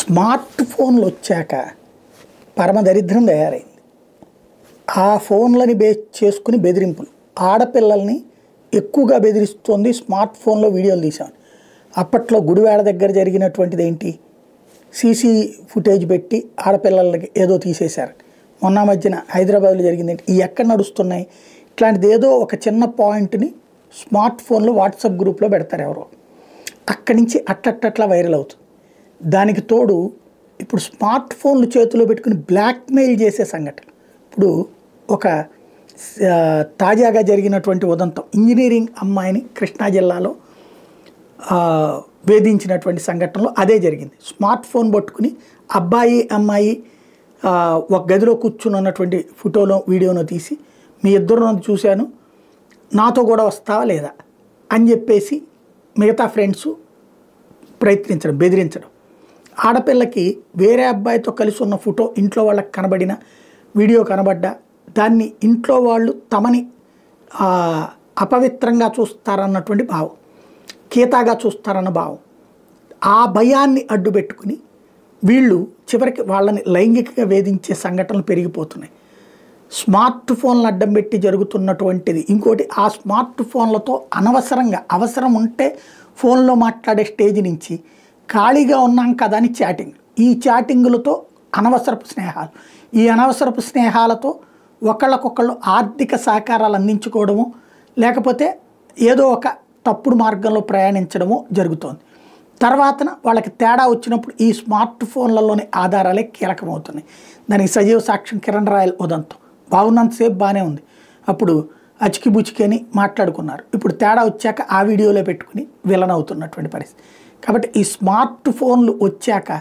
Smart ఫోన్లు వచ్చాక పరమ దరిద్రం తయారైంది. ఆ ఫోన్లని బేస్ చేసుకుని బెదిరింపులు, ఆడపిల్లల్ని ఎక్కువగా బెదిరిస్తోంది. స్మార్ట్ ఫోన్లో వీడియోలు తీసామని అప్పట్లో గుడివాడ దగ్గర జరిగినటువంటిది ఏంటి, సీసీ ఫుటేజ్ పెట్టి ఆడపిల్లలకి ఏదో తీసేశారు. మొన్న మధ్యన హైదరాబాద్లో జరిగింది ఏంటి, ఈ ఎక్కడ నడుస్తున్నాయి, ఇట్లాంటిది ఏదో ఒక చిన్న పాయింట్ని స్మార్ట్ ఫోన్లో వాట్సాప్ గ్రూప్లో పెడతారు ఎవరో, అక్కడి నుంచి అట్లట్లా వైరల్ అవుతుంది. దానికి తోడు ఇప్పుడు స్మార్ట్ ఫోన్లు చేతిలో పెట్టుకుని బ్లాక్మెయిల్ చేసే సంఘటన. ఇప్పుడు ఒక తాజాగా జరిగినటువంటి ఉదంతం, ఇంజనీరింగ్ అమ్మాయిని కృష్ణా జిల్లాలో వేధించినటువంటి సంఘటనలో అదే జరిగింది. స్మార్ట్ ఫోన్ పట్టుకుని అబ్బాయి అమ్మాయి ఒక గదిలో కూర్చుని ఉన్నటువంటి ఫోటోలో వీడియోను తీసి, మీ ఇద్దరు చూశాను, నాతో కూడా వస్తావా లేదా అని చెప్పేసి మిగతా ఫ్రెండ్స్ ప్రయత్నించడం, బెదిరించడం. ఆడపిల్లకి వేరే అబ్బాయితో కలిసి ఉన్న ఫోటో ఇంట్లో వాళ్ళకి కనబడిన వీడియో కనబడ్డా దాన్ని ఇంట్లో వాళ్ళు తమని అపవిత్రంగా చూస్తారన్నటువంటి భావం, కీతాగా చూస్తారన్న భావం, ఆ భయాన్ని అడ్డుపెట్టుకుని వీళ్ళు చివరికి వాళ్ళని లైంగికంగా వేధించే సంఘటనలు పెరిగిపోతున్నాయి. స్మార్ట్ ఫోన్లు అడ్డం పెట్టి జరుగుతున్నటువంటిది ఇంకోటి. ఆ స్మార్ట్ ఫోన్లతో అనవసరంగా అవసరం ఉంటే ఫోన్లో మాట్లాడే స్టేజ్ నుంచి ఖాళీగా ఉన్నాం కదా అని చాటింగ్, ఈ చాటింగులతో అనవసరపు స్నేహాలు, ఈ అనవసరపు స్నేహాలతో ఒకళ్ళకొకళ్ళు ఆర్థిక సహకారాలు అందించుకోవడము, లేకపోతే ఏదో ఒక తప్పుడు మార్గంలో ప్రయాణించడము జరుగుతోంది. తర్వాతన వాళ్ళకి తేడా వచ్చినప్పుడు ఈ స్మార్ట్ ఫోన్లలోని ఆధారాలే కీలకమవుతున్నాయి. దానికి సజీవ సాక్ష్యం కిరణ్ రాయల్ ఉదంతం. బాగున్నంతసేపు బాగానే ఉంది, అప్పుడు అచికి బుచికి అని మాట్లాడుకున్నారు, ఇప్పుడు తేడా వచ్చాక ఆ వీడియోలో పెట్టుకుని విలన్ అవుతున్నటువంటి పరిస్థితి. కాబట్టి ఈ స్మార్ట్ ఫోన్లు వచ్చాక